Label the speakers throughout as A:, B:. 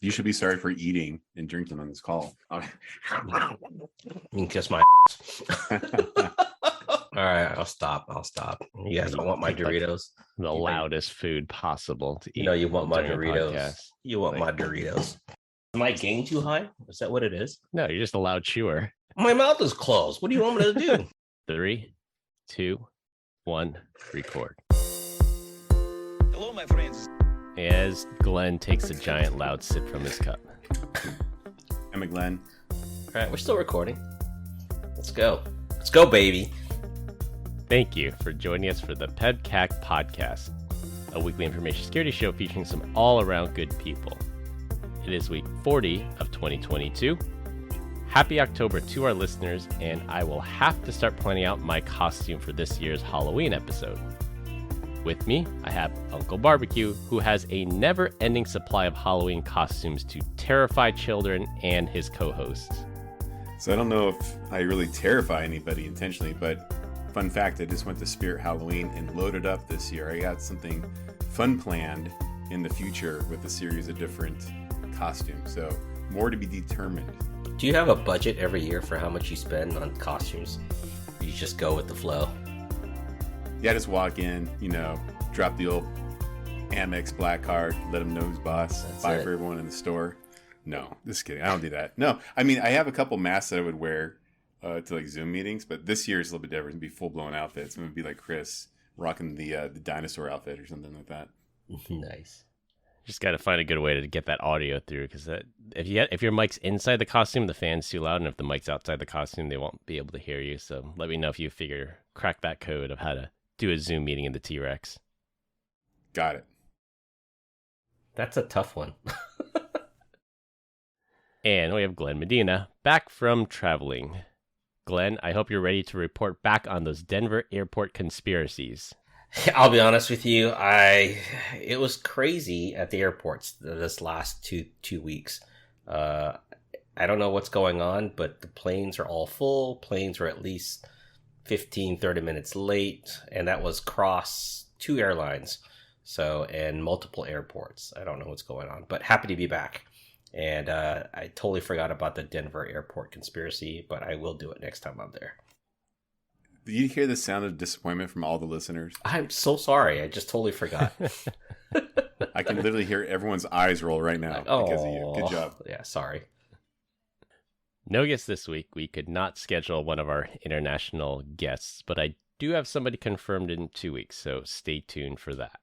A: You should be sorry for eating and drinking on this call.
B: You can kiss my All right, I'll stop. You guys don't want my Doritos?
C: The loudest food possible to eat.
B: You know you want my Doritos.
C: Podcast.
B: You want my Doritos. Am I gain too high? Is that what it is?
C: No, you're just a loud chewer.
B: My mouth is closed. What do you want me to do?
C: 3, 2, 1, record.
D: Hello, my friends.
C: As Glenn takes a giant loud sip from his cup.
A: I'm Glenn.
B: All right, we're still recording. Let's go. Let's go, baby.
C: Thank you for joining us for the PEBCAK Podcast, a weekly information security show featuring some all-around good people. It is week 40 of 2022. Happy October to our listeners, and I will have to start planning out my costume for this year's Halloween episode. With me, I have Uncle Barbecue, who has a never-ending supply of Halloween costumes to terrify children and his co-hosts.
A: So I don't know if I really terrify anybody intentionally, but fun fact, I just went to Spirit Halloween and loaded up this year. I got something fun planned in the future with a series of different costumes. So more to be determined.
B: Do you have a budget every year for how much you spend on costumes? Or you just go with the flow?
A: Yeah, just walk in, drop the old Amex black card, let them know who's boss, buy for everyone in the store. No, just kidding. I don't do that. No, I mean, I have a couple masks that I would wear to like Zoom meetings, but this year is a little bit different. It'd be full-blown outfits. It would be like Chris rocking the dinosaur outfit or something like that.
B: Nice.
C: Just got to find a good way to get that audio through, because if your mic's inside the costume, the fan's too loud, and if the mic's outside the costume, they won't be able to hear you. So let me know if you crack that code of how to do a Zoom meeting in the T-Rex.
A: Got it.
B: That's a tough one.
C: And we have Glenn Medina back from traveling. Glenn, I hope you're ready to report back on those Denver airport conspiracies.
B: I'll be honest with you. It was crazy at the airports this last two weeks. I don't know what's going on, but the planes are all full. Planes are at least 15, 30 minutes late, and that was across 2 airlines. And multiple airports. I don't know what's going on, but happy to be back. And I totally forgot about the Denver airport conspiracy, but I will do it next time I'm there.
A: Did you hear the sound of disappointment from all the listeners?
B: I'm so sorry. I just totally forgot.
A: I can literally hear everyone's eyes roll right now because of you. Good job.
B: Yeah, sorry.
C: No guests this week. We could not schedule one of our international guests, but I do have somebody confirmed in 2 weeks, so stay tuned for that.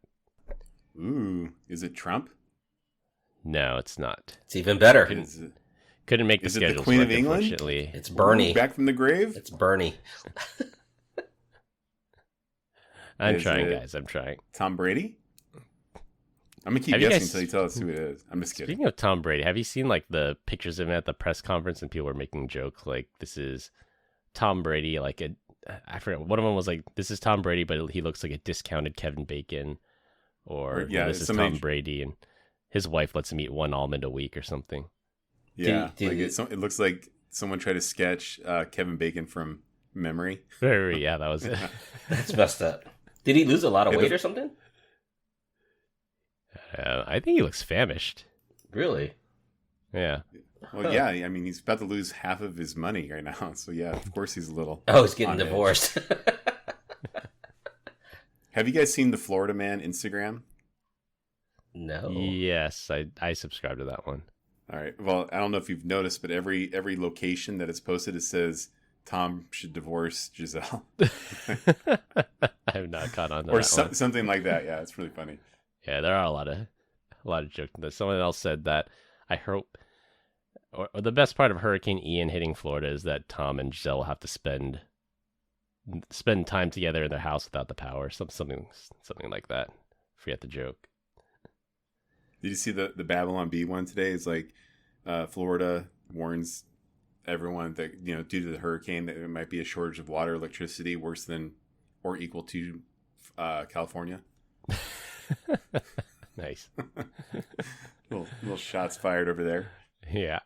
A: Ooh, is it Trump?
C: No, it's not.
B: It's even better.
C: Couldn't make the
A: Is it
C: schedules
A: the Queen
C: work,
A: of England?
C: Unfortunately.
B: It's Bernie.
A: Ooh, back from the grave?
B: It's Bernie.
C: I'm
A: Is
C: trying,
A: it
C: guys. I'm trying.
A: Tom Brady? I'm going to keep
C: Have you
A: guessing
C: guys-
A: until you tell us who it is. I'm just kidding.
C: Speaking of Tom Brady, have you seen like the pictures of him at the press conference and people were making jokes like this is Tom Brady, I forget, one of them was like, this is Tom Brady, but he looks like a discounted Kevin Bacon, or this is Tom Brady and his wife lets him eat 1 almond a week or something.
A: Yeah, it looks like someone tried to sketch Kevin Bacon from memory.
C: Yeah, that was it.
B: That's messed up. Did he lose a lot of weight or something?
C: I think he looks famished.
B: Really?
C: Yeah.
A: Well, yeah, I mean, he's about to lose half of his money right now. So, yeah, of course he's a little...
B: Oh, he's getting divorced.
A: Have you guys seen the Florida Man Instagram?
B: No.
C: Yes, I subscribe to that one.
A: All right. Well, I don't know if you've noticed, but every location that it's posted, it says Tom should divorce Giselle.
C: I have not caught on to that one.
A: Something like that. Yeah, it's really funny.
C: Yeah, there are a lot of jokes. Someone else said that I hope, or the best part of Hurricane Ian hitting Florida is that Tom and Giselle will have to spend time together in their house without the power. Something like that. Forget the joke.
A: Did you see the Babylon Bee one today? It's like Florida warns everyone that due to the hurricane that there might be a shortage of water, electricity, worse than or equal to California.
C: Nice.
A: little shots fired over there.
C: Yeah.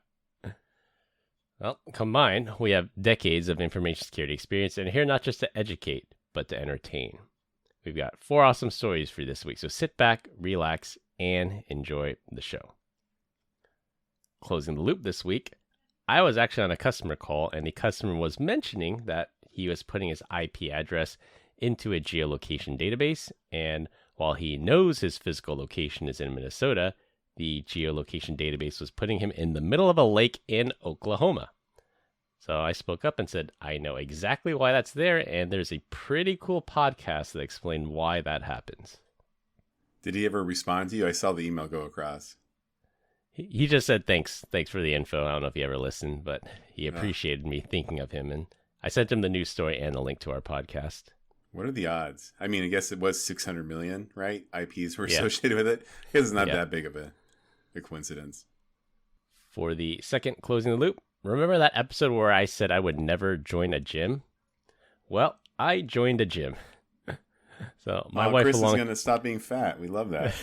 C: Well, combined, we have decades of information security experience and here not just to educate, but to entertain. We've got 4 awesome stories for you this week, so sit back, relax, and enjoy the show. closing the loop this week, I was actually on a customer call, and the customer was mentioning that he was putting his IP address into a geolocation database, and while he knows his physical location is in Minnesota, the geolocation database was putting him in the middle of a lake in Oklahoma. So I spoke up and said, I know exactly why that's there, and there's a pretty cool podcast that explained why that happens.
A: Did he ever respond to you? I saw the email go across.
C: He just said thanks for the info. I don't know if he ever listened, but he appreciated me thinking of him, and I sent him the news story and the link to our podcast.
A: What are the odds? I mean, I guess it was 600 million, right? IPs were associated with it. I guess it's not that big of a coincidence.
C: For the second closing the loop, remember that episode where I said I would never join a gym? Well, I joined a gym. So my wife
A: Chris is going to stop being fat. We love that.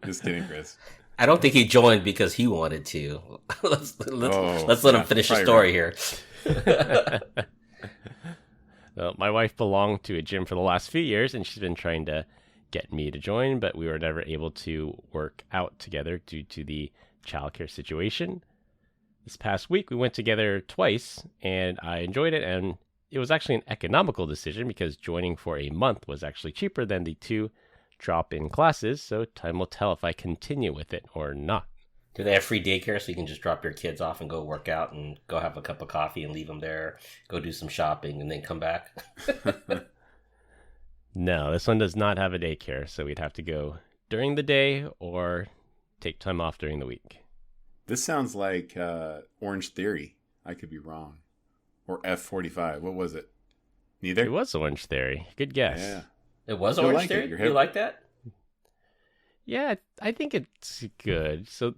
A: Just kidding, Chris.
B: I don't think he joined because he wanted to. let's let him finish the story here.
C: Well, my wife belonged to a gym for the last few years, and she's been trying to get me to join, but we were never able to work out together due to the childcare situation. This past week, we went together twice, and I enjoyed it, and it was actually an economical decision because joining for a month was actually cheaper than the 2 drop-in classes, so time will tell if I continue with it or not.
B: Do they have free daycare so you can just drop your kids off and go work out and go have a cup of coffee and leave them there, go do some shopping, and then come back?
C: No, this one does not have a daycare, so we'd have to go during the day or take time off during the week.
A: This sounds like Orange Theory. I could be wrong. Or F45. What was it? Neither?
C: It was Orange Theory. Good guess.
A: Yeah.
B: It was
A: You'll
B: Orange
A: like
B: Theory?
A: it.
B: You like that?
C: Yeah, I think it's good. So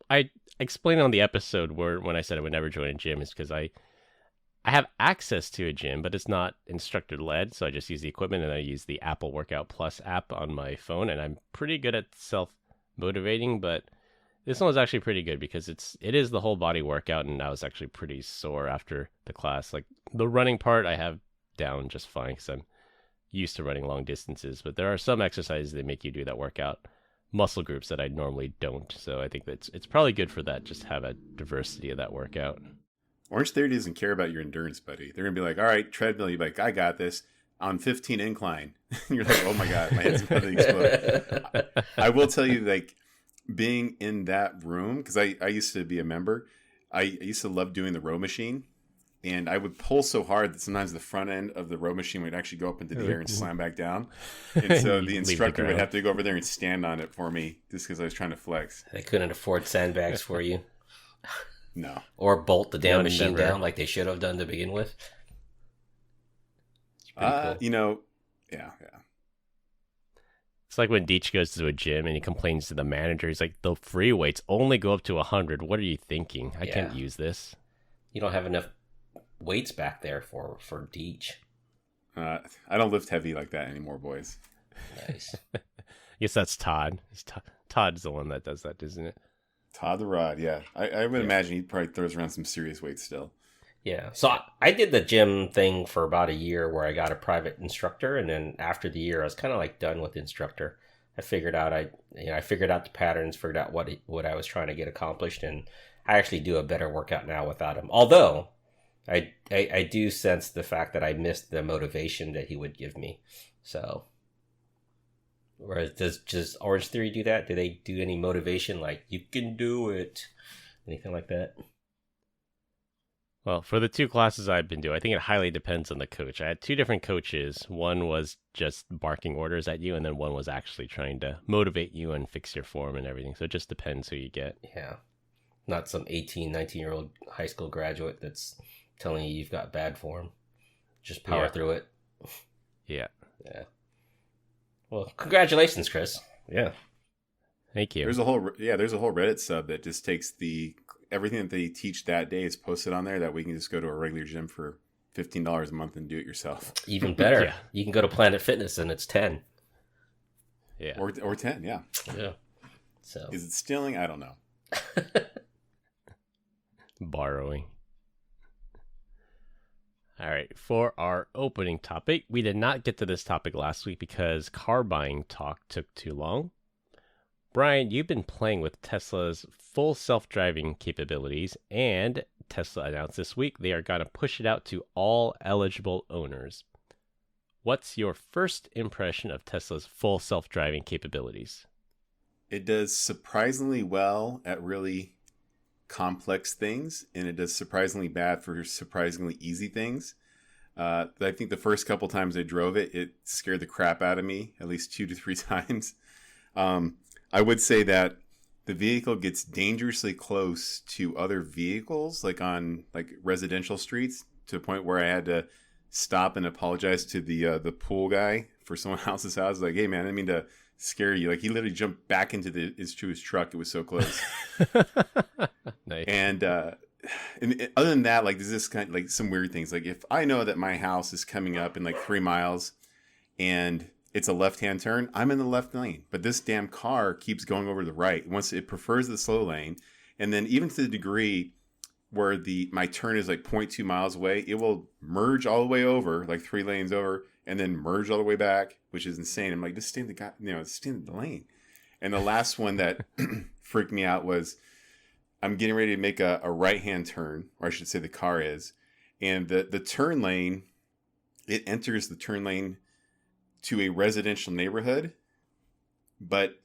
C: I explained on the episode when I said I would never join a gym is because I have access to a gym, but it's not instructor led. So I just use the equipment, and I use the Apple Workout Plus app on my phone, and I'm pretty good at self-motivating, but this one was actually pretty good because it is the whole body workout, and I was actually pretty sore after the class. Like the running part I have down just fine because I'm used to running long distances, but there are some exercises that make you do that workout muscle groups that I normally don't. So I think that it's probably good for that, just have a diversity of that workout.
A: Orange Theory doesn't care about your endurance, buddy. They're going to be like, all right, treadmill. You're like, I got this. On 15 incline. You're like, oh my God, my head's about to explode. I will tell you, like, being in that room, because I used to be a member, I used to love doing the row machine. And I would pull so hard that sometimes the front end of the row machine would actually go up into the air and slam back down. And so the instructor would have to go over there and stand on it for me just because I was trying to flex.
B: They couldn't afford sandbags for you.
A: No.
B: Or bolt the damn machine down like they should have done to begin with.
A: Cool. You know, yeah.
C: It's like when Deech goes to a gym and he complains to the manager. He's like, the free weights only go up to 100. What are you thinking? I can't use this.
B: You don't have enough weights back there for Deech.
A: I don't lift heavy like that anymore, boys.
B: Nice.
C: I guess that's Todd. Todd's the one that does that, isn't it?
A: Todd the Rod, yeah. I would imagine he probably throws around some serious weights still.
B: Yeah. So I did the gym thing for about a year where I got a private instructor, and then after the year I was kind of like done with the instructor. I figured out the patterns, figured out what I was trying to get accomplished, and I actually do a better workout now without him. Although I do sense the fact that I missed the motivation that he would give me. So, whereas does Orange Theory do that? Do they do any motivation like you can do it, anything like that?
C: Well, for the 2 classes I've been doing, I think it highly depends on the coach. I had 2 different coaches. One was just barking orders at you, and then one was actually trying to motivate you and fix your form and everything. So it just depends who you get.
B: Yeah. Not some 18, 19-year-old high school graduate that's telling you you've got bad form. Just power through it.
C: Yeah.
B: Yeah. Well, congratulations, Chris. Yeah.
C: Thank you.
A: There's a whole Reddit sub that just takes everything that they teach that day is posted on there, that we can just go to a regular gym for $15 a month and do it yourself.
B: Even better. Yeah. You can go to Planet Fitness and it's 10.
C: Yeah.
A: Or 10, yeah.
B: Yeah. So
A: is it stealing? I don't know.
C: Borrowing. All right, for our opening topic, we did not get to this topic last week because car buying talk took too long. Brian, you've been playing with Tesla's full self-driving capabilities, and Tesla announced this week they are going to push it out to all eligible owners. What's your first impression of Tesla's full self-driving capabilities?
A: It does surprisingly well at really complex things, and it does surprisingly bad for surprisingly easy things. I think the first couple times I drove it, it scared the crap out of me, at least 2 to 3 times. I would say that the vehicle gets dangerously close to other vehicles, like on residential streets, to a point where I had to stop and apologize to the pool guy for someone else's house. Like, hey man, I didn't mean to scare you. Like, he literally jumped back into his truck. It was so close.
C: Nice.
A: And other than that, like, there's this kind of, like, some weird things. Like, if I know that my house is coming up in like 3 miles and it's a left-hand turn, I'm in the left lane. But this damn car keeps going over to the right. Once it prefers the slow lane, and then even to the degree where my turn is like 0.2 miles away, it will merge all the way over, like 3 lanes over, and then merge all the way back, which is insane. I'm like, just stay in the lane. And the last one that freaked me out was, I'm getting ready to make a right-hand turn, or I should say the car is, and the turn lane, it enters the turn lane to a residential neighborhood, but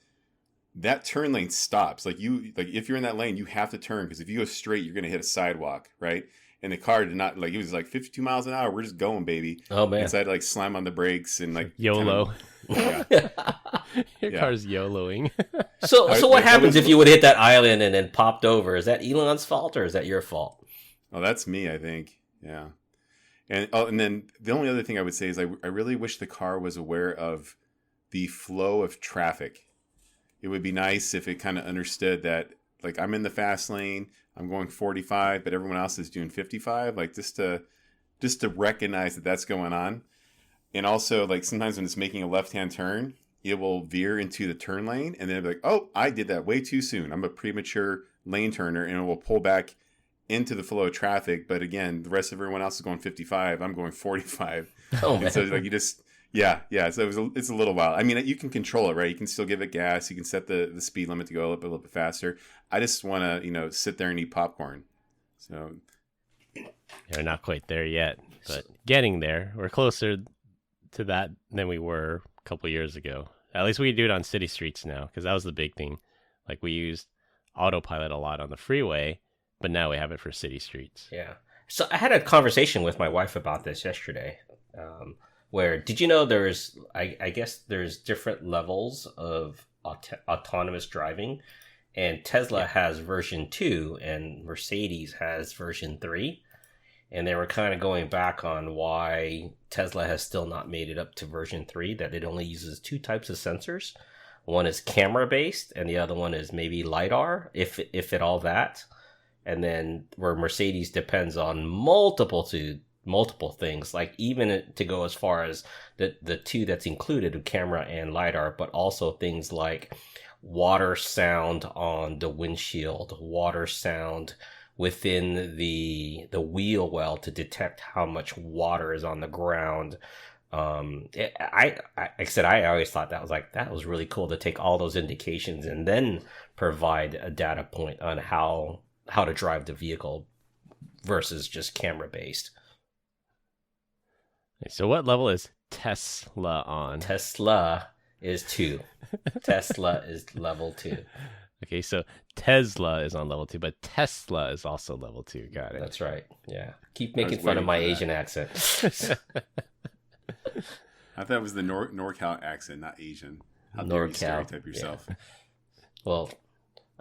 A: that turn lane stops. Like, if you're in that lane, you have to turn, because if you go straight, you're going to hit a sidewalk, right? And the car did not, like, it was like 52 miles an hour. We're just going, baby.
B: Oh man!
A: And so I had to like slam on the brakes and like
C: YOLO. Your
A: Yeah.
C: car's YOLOing.
B: So what happens if you would hit that island and then popped over? Is that Elon's fault or is that your fault?
A: Oh, that's me, I think. Yeah. And then the only other thing I would say is I really wish the car was aware of the flow of traffic. It would be nice if it kind of understood that, like, I'm in the fast lane, I'm going 45, but everyone else is doing 55. Like, just to recognize that that's going on. And also, like, sometimes when it's making a left-hand turn, it will veer into the turn lane, and then it'll be like, oh, I did that way too soon. I'm a premature lane turner, and it will pull back into the flow of traffic. But again, the rest of everyone else is going 55. I'm going 45.
B: Oh man!
A: And so, like, you just, yeah. So it's a little wild. I mean, you can control it, right? You can still give it gas. You can set the speed limit to go up a little bit faster. I just want to, sit there and eat popcorn. So
C: We're not quite there yet, but getting there. We're closer to that than we were a couple years ago. At least we do it on city streets now, because that was the big thing. Like, we used autopilot a lot on the freeway, but now we have it for city streets.
B: Yeah. So I had a conversation with my wife about this yesterday. Where, did you know there's, I guess there's different levels of autonomous driving, and Tesla has version 2 and Mercedes has version 3. And they were kind of going back on why Tesla has still not made it up to version 3, that it only uses 2 types of sensors. One is camera based and the other one is maybe LiDAR, if at all that. And then where Mercedes depends on multiple things, like even to go as far as the 2 that's included, camera and LiDAR, but also things like water sound on the windshield, water sound within the wheel well to detect how much water is on the ground. I always thought that was really cool to take all those indications and then provide a data point on how to drive the vehicle versus just camera based.
C: So what level is Tesla on?
B: Tesla is 2. Tesla is level 2.
C: Okay, so Tesla is on level 2, but Tesla is also level 2. Got it.
B: That's right. Yeah. Keep making fun of my Asian accent.
A: I thought it was the NorCal accent, not Asian. How dare you
B: NorCal.
A: stereotype yourself?
B: Yeah. Well,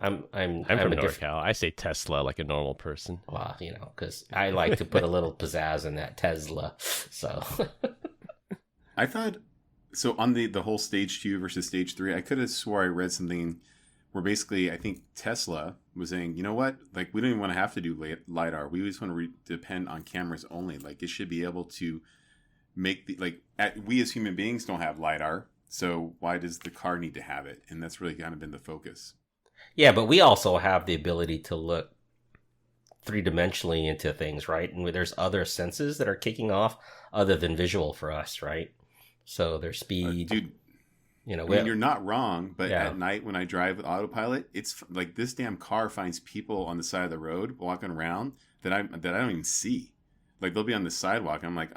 B: I'm
C: from NorCal. I say Tesla like a normal person.
B: Well, because I like to put a little pizzazz in that Tesla. So
A: I thought, so on the whole stage 2 versus stage 3, I could have swore I read something where basically I think Tesla was saying, you know what? Like, we don't even want to have to do LiDAR. We just want to depend on cameras only. Like, it should be able to make we as human beings don't have LiDAR. So why does the car need to have it? And that's really kind of been the focus.
B: Yeah, but we also have the ability to look 3-dimensionally into things, right? And there's other senses that are kicking off other than visual for us, right? So there's speed.
A: Dude,
B: You know,
A: I mean, you're not wrong, but at night when I drive with autopilot, it's like this damn car finds people on the side of the road walking around that I don't even see. Like they'll be on the sidewalk. I'm like,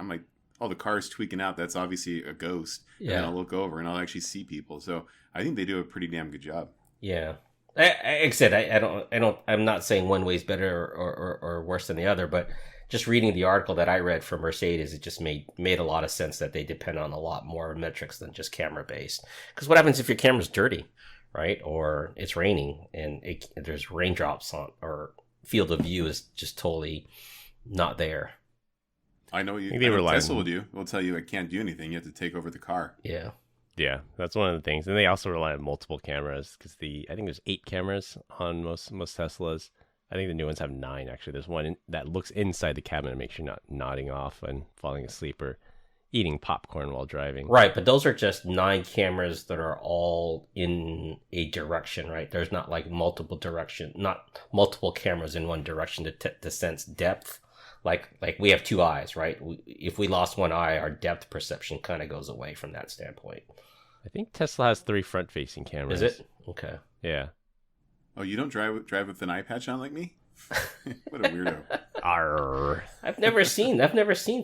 A: oh, the car's tweaking out. That's obviously a ghost. Yeah. And then I'll look over and I'll actually see people. So I think they do a pretty damn good job.
B: Yeah. Like I said, I'm not saying one way is better or worse than the other, but just reading the article that I read from Mercedes, it just made a lot of sense that they depend on a lot more metrics than just camera based. Because what happens if your camera's dirty, right? Or it's raining and there's raindrops on, or field of view is just totally not there.
A: I know Tesla will do. We'll tell you it can't do anything. You have to take over the car.
B: Yeah.
C: Yeah, that's one of the things. And they also rely on multiple cameras because I think there's 8 cameras on most Teslas. I think the new ones have 9, actually. There's one that looks inside the cabin and makes you not nodding off and falling asleep or eating popcorn while driving.
B: Right, but those are just 9 cameras that are all in a direction, right? There's not like multiple cameras in one direction to sense depth. Like we have 2 eyes, right? If we lost one eye, our depth perception kind of goes away from that standpoint.
C: I think Tesla has 3 front-facing cameras.
B: Is it? Okay.
C: Yeah.
A: Oh, you don't drive with an eye patch on like me? What a weirdo.
C: Arr.
B: I've never seen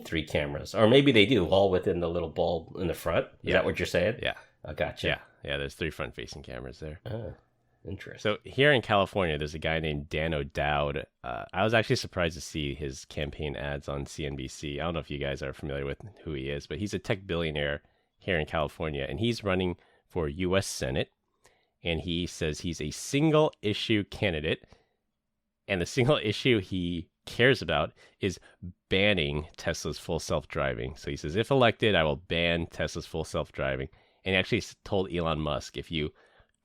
B: 3 cameras. Or maybe they do, all within the little bulb in the front. Is that what you're saying?
C: Yeah.
B: I gotcha.
C: Yeah, there's 3 front-facing cameras there.
B: Oh, interesting.
C: So here in California, there's a guy named DJOW. I was actually surprised to see his campaign ads on CNBC. I don't know if you guys are familiar with who he is, but he's a tech billionaire here in California, and he's running for U.S. Senate. And he says he's a single issue candidate. And the single issue he cares about is banning Tesla's full self-driving. So he says, if elected, I will ban Tesla's full self-driving. And he actually told Elon Musk, if you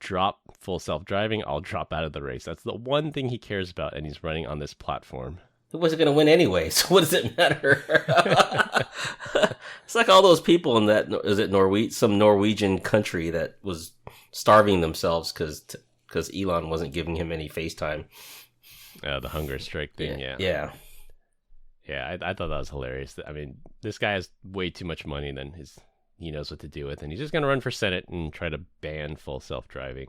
C: drop full self-driving, I'll drop out of the race. That's the one thing he cares about, and he's running on this platform.
B: He wasn't going to win anyway, so what does it matter? It's like all those people in that, is it some Norwegian country that was starving themselves because Elon wasn't giving him any FaceTime.
C: The hunger strike thing, yeah.
B: Yeah.
C: Yeah, I thought that was hilarious. I mean, this guy has way too much money than he knows what to do with, and he's just going to run for Senate and try to ban full self-driving.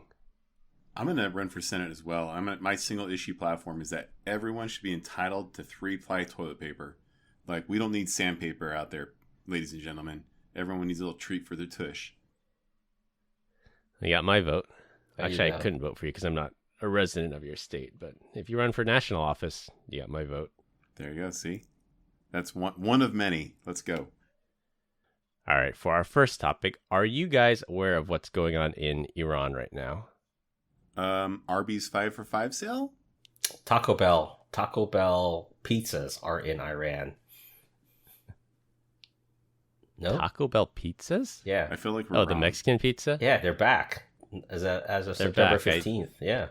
A: I'm going to run for Senate as well. My single issue platform is that everyone should be entitled to 3-ply toilet paper. Like, we don't need sandpaper out there, ladies and gentlemen. Everyone needs a little treat for their tush.
C: You got my vote. Actually, I couldn't vote for you because I'm not a resident of your state. But if you run for national office, you got my vote.
A: There you go. See? That's one of many. Let's go.
C: All right. For our first topic, are you guys aware of what's going on in Iran right now?
A: Arby's 5 for 5 sale?
B: Taco Bell pizzas are in Iran. No?
C: Taco Bell pizzas?
B: Yeah.
A: I feel like we're wrong.
C: The Mexican pizza?
B: Yeah, they're back as of September 15th. Yeah.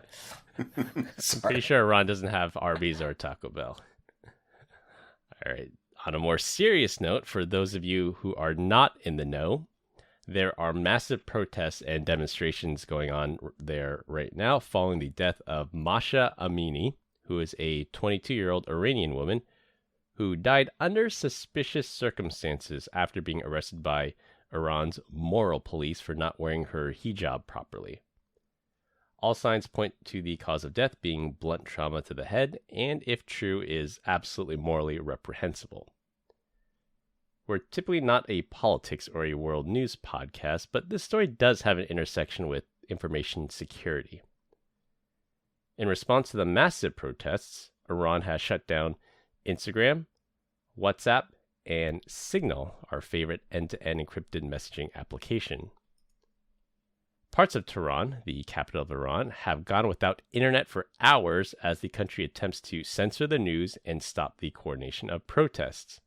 C: I'm pretty sure Iran doesn't have Arby's or Taco Bell. All right. On a more serious note, for those of you who are not in the know, there are massive protests and demonstrations going on there right now following the death of Masha Amini, who is a 22-year-old Iranian woman who died under suspicious circumstances after being arrested by Iran's moral police for not wearing her hijab properly. All signs point to the cause of death being blunt trauma to the head, and if true, is absolutely morally reprehensible. We're typically not a politics or a world news podcast, but this story does have an intersection with information security. In response to the massive protests, Iran has shut down Instagram, WhatsApp, and Signal, our favorite end-to-end encrypted messaging application. Parts of Tehran, the capital of Iran, have gone without internet for hours as the country attempts to censor the news and stop the coordination of protests.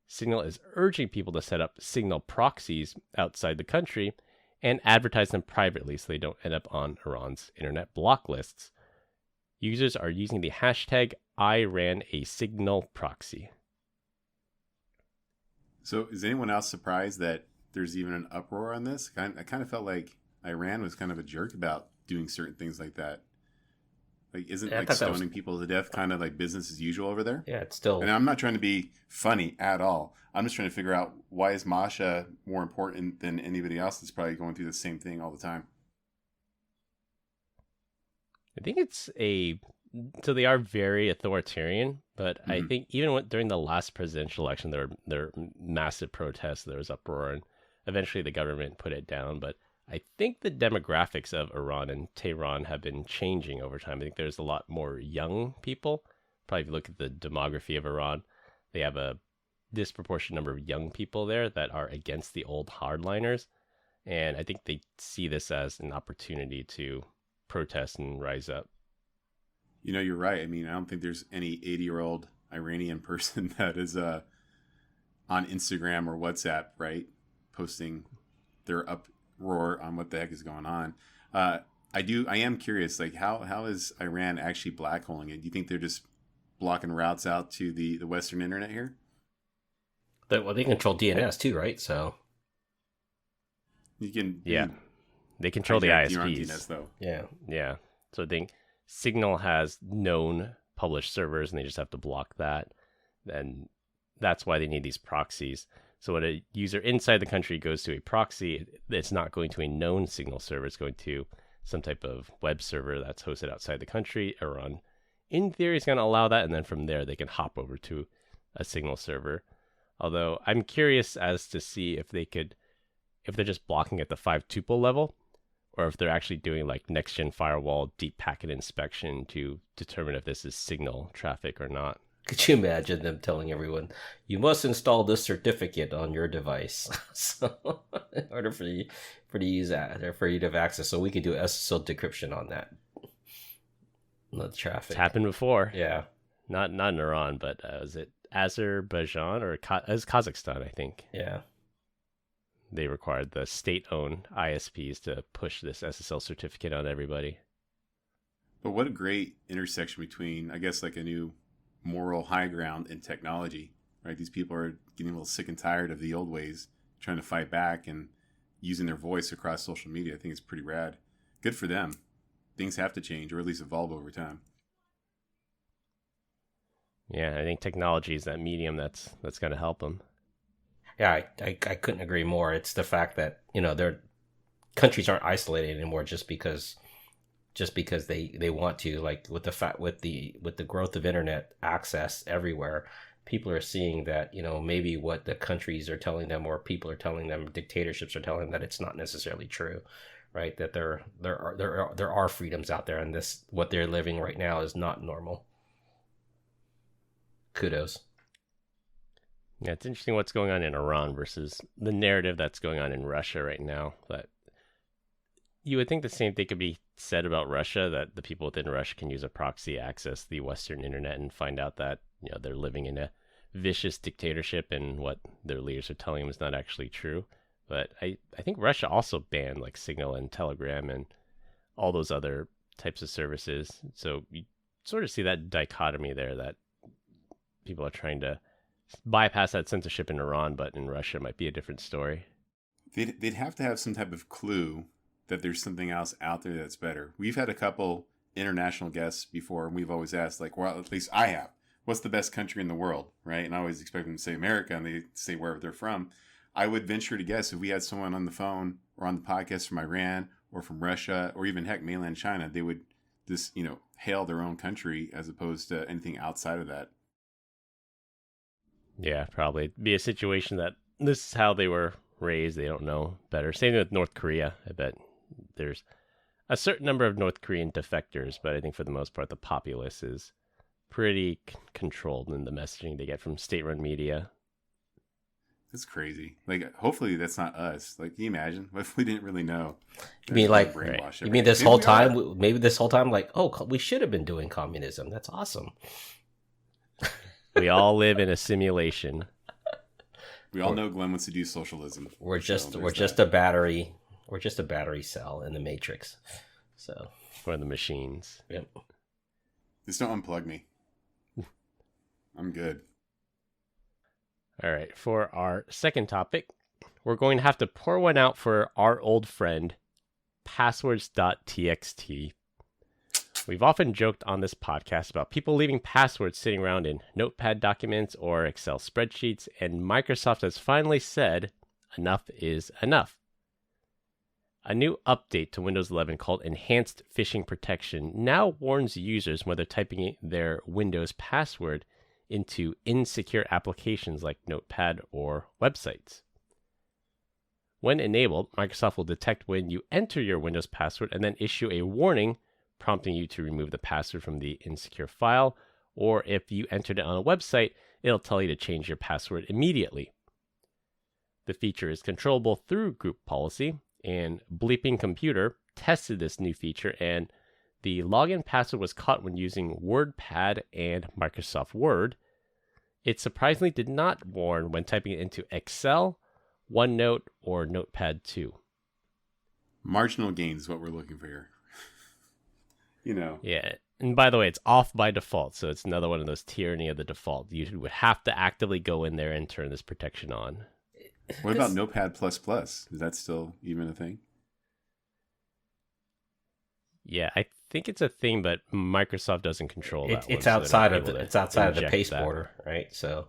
C: Signal is urging people to set up Signal proxies outside the country and advertise them privately so they don't end up on Iran's internet block lists. Users are using the hashtag #IranASignalProxy.
A: So is anyone else surprised that there's even an uproar on this? I kind of felt like Iran was kind of a jerk about doing certain things like that. Like, isn't
B: Yeah, I
A: like
B: thought that was-
A: stoning people to death kind of like business as usual over there?
B: Yeah, it's still.
A: And I'm not trying to be funny at all. I'm just trying to figure out, why is Masha more important than anybody else that's probably going through the same thing all the time?
C: I think so they are very authoritarian, but I think even during the last presidential election, there were massive protests, there was uproar, and eventually the government put it down. But I think the demographics of Iran and Tehran have been changing over time. I think there's a lot more young people. Probably if you look at the demography of Iran, they have a disproportionate number of young people there that are against the old hardliners. And I think they see this as an opportunity to protest and rise up.
A: You know, you're right. I mean, I don't think there's any 80-year-old Iranian person that is on Instagram or WhatsApp, right, posting their uproar on what the heck is going on. I am curious, like, how is Iran actually blackholing it? Do you think they're just blocking routes out to the Western internet here?
B: Well, they control DNS too, right? So
A: You can,
C: Yeah. They control the
A: hijack DNS
C: ISPs.
A: though.
C: Yeah. So I think Signal has known published servers and they just have to block that. And that's why they need these proxies. So when a user inside the country goes to a proxy, it's not going to a known Signal server. It's going to some type of web server that's hosted outside the country. Iran, in theory, is going to allow that. And then from there, they can hop over to a Signal server. Although I'm curious as to see if they're just blocking at the 5-tuple level, or if they're actually doing like next-gen firewall deep packet inspection to determine if this is Signal traffic or not.
B: could you imagine them telling everyone, you must install this certificate on your device so in order for you to use that, or for you to have access, so we could do SSL decryption on that. Not traffic.
C: It's happened before.
B: Yeah.
C: Not in Iran, but was it Azerbaijan or Kazakhstan, I think.
B: Yeah.
C: They required the state-owned ISPs to push this SSL certificate on everybody.
A: But what a great intersection between, I guess, like a new moral high ground and technology, right? These people are getting a little sick and tired of the old ways, trying to fight back and using their voice across social media. I think it's pretty rad. Good for them. Things have to change, or at least evolve over time.
C: Yeah, I think technology is that medium that's going to help them.
B: Yeah, I couldn't agree more. It's the fact that, their countries aren't isolated anymore just because they want to. Like with the growth of internet access everywhere, people are seeing that, maybe what the countries are telling them, or people are telling them, dictatorships are telling them, that it's not necessarily true, right? That there are freedoms out there, and this, what they're living right now, is not normal. Kudos.
C: Yeah, it's interesting what's going on in Iran versus the narrative that's going on in Russia right now. But you would think the same thing could be said about Russia, that the people within Russia can use a proxy, access the Western internet, and find out that they're living in a vicious dictatorship, and what their leaders are telling them is not actually true. But I think Russia also banned like Signal and Telegram and all those other types of services. So you sort of see that dichotomy there, that people are trying to bypass that censorship in Iran, but in Russia it might be a different story.
A: They'd have to have some type of clue that there's something else out there that's better. We've had a couple international guests before, and we've always asked, like, well, at least I have, what's the best country in the world, right? And I always expect them to say America, and they say wherever they're from. I would venture to guess, if we had someone on the phone or on the podcast from Iran or from Russia, or even, heck, mainland China, they would just, hail their own country as opposed to anything outside of that.
C: Yeah, probably. It'd be a situation that this is how they were raised. They don't know better. Same thing with North Korea. I bet there's a certain number of North Korean defectors, but I think for the most part, the populace is pretty controlled in the messaging they get from state-run media.
A: That's crazy. Like, hopefully that's not us. Like, can you imagine? What if we didn't really know?
B: You mean like,
A: brainwash
B: you mean this whole time, maybe this whole time, like, oh, we should have been doing communism. That's awesome.
C: We all live in a simulation.
A: We all know Glenn wants to do socialism.
B: We're just a battery. We're just a battery cell in the matrix. So
C: For the machines.
B: Yep.
A: Just don't unplug me. I'm good.
C: All right. For our second topic, we're going to have to pour one out for our old friend, Passwords.txt. We've often joked on this podcast about people leaving passwords sitting around in Notepad documents or Excel spreadsheets, and Microsoft has finally said enough is enough. A new update to Windows 11 called Enhanced Phishing Protection now warns users when they're typing their Windows password into insecure applications like Notepad or websites. When enabled, Microsoft will detect when you enter your Windows password and then issue a warning prompting you to remove the password from the insecure file, or if you entered it on a website, it'll tell you to change your password immediately. The feature is controllable through group policy, and Bleeping Computer tested this new feature, and the login password was caught when using WordPad and Microsoft Word. It surprisingly did not warn when typing it into Excel, OneNote, or Notepad 2.
A: Marginal gains is what we're looking for here.
C: Yeah. And by the way, it's off by default, so it's another one of those tyranny of the default. You would have to actively go in there and turn this protection on.
A: What about Notepad++? Is that still even a thing?
C: Yeah, I think it's a thing, but Microsoft doesn't control that.
B: It's outside of the paste border, right? So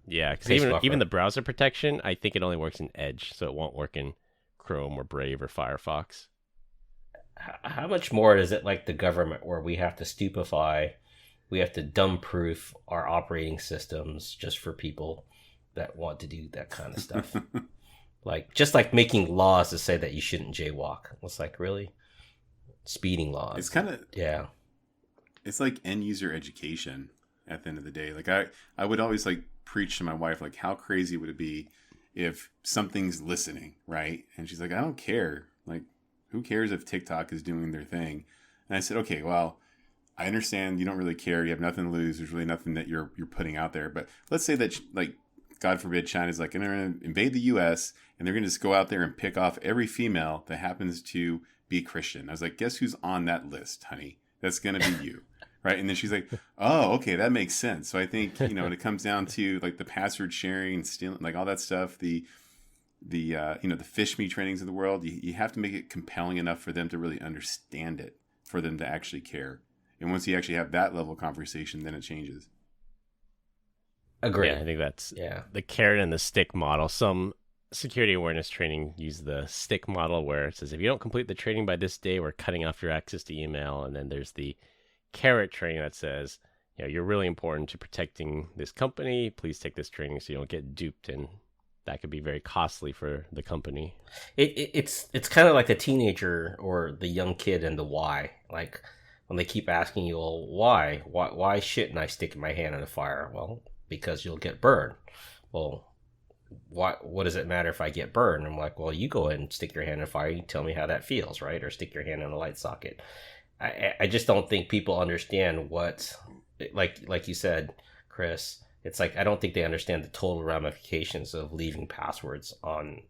C: yeah, because even the browser protection, I think it only works in Edge, so it won't work in Chrome or Brave or Firefox.
B: How much more is it like the government, where we have to stupefy, we have to dumb-proof our operating systems just for people that want to do that kind of stuff? Just like making laws to say that you shouldn't jaywalk. It's like, really? Speeding laws.
A: It's kind of...
B: Yeah.
A: It's like end-user education at the end of the day. Like, I would always, preach to my wife, how crazy would it be if something's listening, right? And she's like, I don't care. Who cares if TikTok is doing their thing? And I said, okay, well, I understand you don't really care. You have nothing to lose. There's really nothing that you're putting out there. But let's say that, God forbid, China's going to invade the U.S. and they're going to just go out there and pick off every female that happens to be Christian. I was like, guess who's on that list, honey? That's going to be you. Right. And then she's like, oh, okay, that makes sense. So I think, when it comes down to the password sharing and stealing, all that stuff, the fish me trainings of the world, you have to make it compelling enough for them to really understand it, for them to actually care. And once you actually have that level of conversation, then it changes.
B: Agree.
C: Yeah, I think that's the carrot and the stick model. Some security awareness training use the stick model, where it says, if you don't complete the training by this day, we're cutting off your access to email. And then there's the carrot training that says, you're really important to protecting this company. Please take this training so you don't get duped, and that could be very costly for the company.
B: It's kind of like the teenager or the young kid and the why. Like when they keep asking you, well, why shouldn't I stick my hand in the fire? Well, because you'll get burned. Well, what does it matter if I get burned? I'm like, well, you go ahead and stick your hand in the fire. You tell me how that feels, right? Or stick your hand in a light socket. I just don't think people understand what, like you said, Chris. It's I don't think they understand the total ramifications of leaving passwords on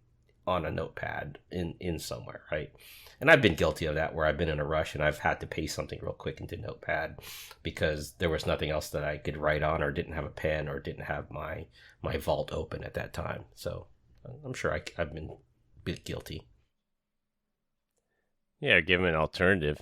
B: a notepad in somewhere, right? And I've been guilty of that, where I've been in a rush and I've had to paste something real quick into Notepad because there was nothing else that I could write on, or didn't have a pen, or didn't have my vault open at that time. So I'm sure I've been a bit guilty.
C: Yeah, give them an alternative.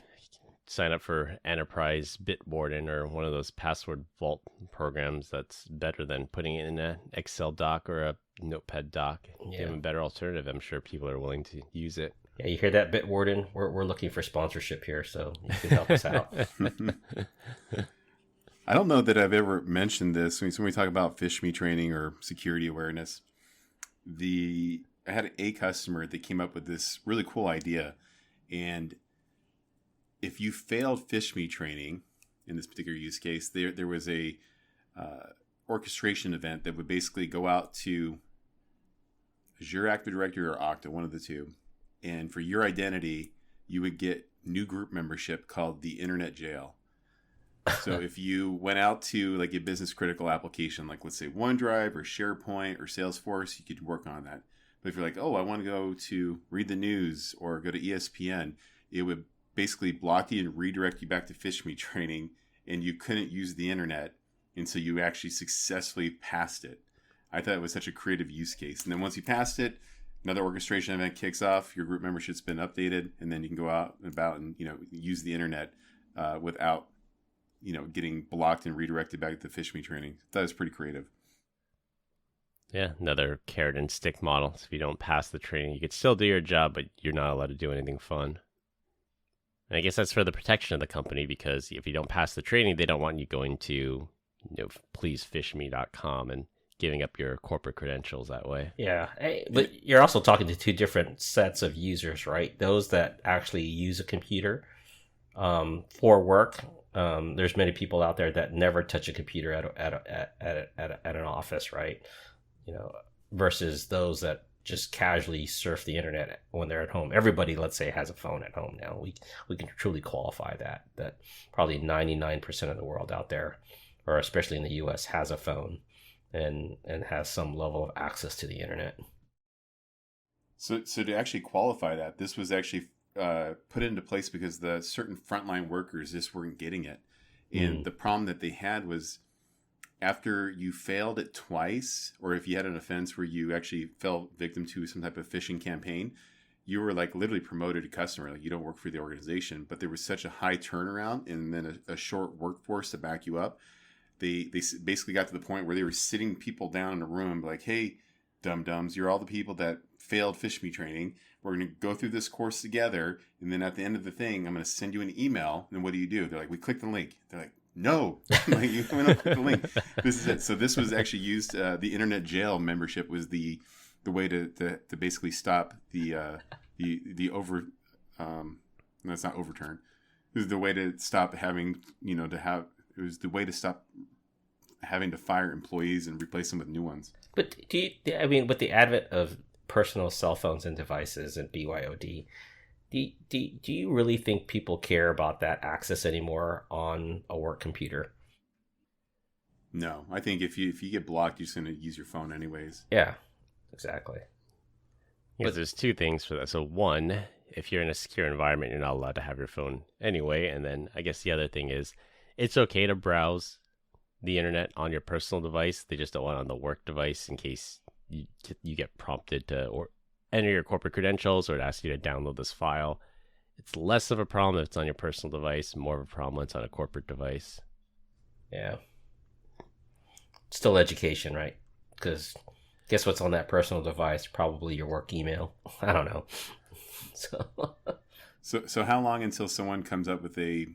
C: Sign up for Enterprise Bitwarden or one of those password vault programs. That's better than putting it in an Excel doc or a Notepad doc.
B: Yeah.
C: Give them a better alternative. I'm sure people are willing to use it.
B: Yeah, you hear that, Bitwarden? We're looking for sponsorship here, so you can help us out.
A: I don't know that I've ever mentioned this. When we talk about fish me training or security awareness, I had a customer that came up with this really cool idea. And if you failed fish me training in this particular use case, there was a orchestration event that would basically go out to Azure Active Directory or Okta, one of the two. And for your identity, you would get new group membership called the Internet Jail. So if you went out to a business critical application, like let's say OneDrive or SharePoint or Salesforce, you could work on that. But if you're like, oh, I want to go to read the news or go to ESPN, it would basically block you and redirect you back to fish me training, and you couldn't use the internet until you actually successfully passed it. I thought it was such a creative use case. And then once you passed it, another orchestration event kicks off, your group membership's been updated, and then you can go out and about and use the internet without, getting blocked and redirected back to Fish Me training. That was pretty creative.
C: Yeah, another carrot and stick model. So if you don't pass the training, you could still do your job, but you're not allowed to do anything fun. And I guess that's for the protection of the company, because if you don't pass the training, they don't want you going to, pleasefishme.com and giving up your corporate credentials that way.
B: Yeah, but you're also talking to two different sets of users, right? Those that actually use a computer for work. There's many people out there that never touch a computer at an office, right? Versus those that just casually surf the internet when they're at home. Everybody, let's say, has a phone at home now. We can truly qualify that probably 99% of the world out there, or especially in the US, has a phone and has some level of access to the internet.
A: So to actually qualify that, this was actually put into place because the certain frontline workers just weren't getting it. And the problem that they had was, after you failed it twice, or if you had an offense where you actually fell victim to some type of phishing campaign, you were like literally promoted to customer. Like, you don't work for the organization. But there was such a high turnaround and then a short workforce to back you up. They basically got to the point where they were sitting people down in a room like, hey, dum-dums, you're all the people that failed Fish Me training. We're going to go through this course together. And then at the end of the thing, I'm going to send you an email. And what do? They're like, we click the link. They're like, no, like, you don't click the link. This is it. So this was actually used. The internet jail membership was the way to basically stop the over. That's not overturn. It was the way to stop having It was the way to stop having to fire employees and replace them with new ones.
B: But with the advent of personal cell phones and devices and BYOD, do you really think people care about that access anymore on a work computer?
A: No, I think if you get blocked, you're just going to use your phone anyways.
B: Yeah, exactly.
C: But there's two things for that. So one, if you're in a secure environment, you're not allowed to have your phone anyway. And then I guess the other thing is, it's okay to browse the internet on your personal device. They just don't want it on the work device in case you get prompted to or enter your corporate credentials, or it asks you to download this file. It's less of a problem if it's on your personal device, more of a problem when it's on a corporate device.
B: Yeah. Still education, right? Because guess what's on that personal device? Probably your work email. I don't know.
A: So how long until someone comes up with a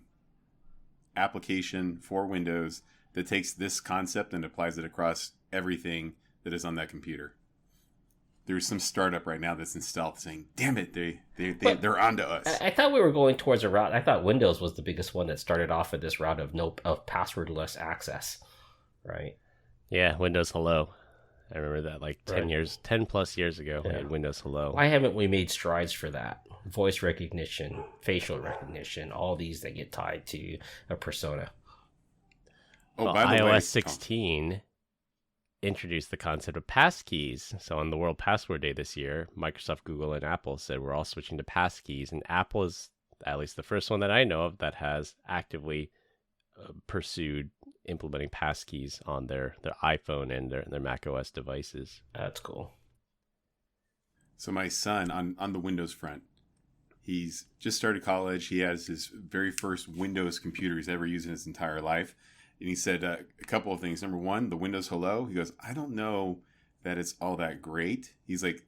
A: application for Windows that takes this concept and applies it across everything that is on that computer? There's some startup right now that's in stealth saying, damn it, they're onto us.
B: I thought we were going towards a route. I thought Windows was the biggest one that started off with this route of passwordless access, right?
C: Yeah, Windows Hello. I remember that 10 plus years ago. Yeah. Windows Hello.
B: Why haven't we made strides for that? Voice recognition, facial recognition, all these that get tied to a persona.
C: Well, by the way, iOS 16 introduced the concept of passkeys. So on the World Password Day this year, Microsoft, Google, and Apple said we're all switching to passkeys. And Apple is at least the first one that I know of that has actively pursued implementing passkeys on their iPhone and their macOS devices.
B: That's cool.
A: So my son, on the Windows front, he's just started college. He has his very first Windows computer he's ever used in his entire life. And he said a couple of things. Number one, the Windows Hello. He goes, I don't know that it's all that great. He's like,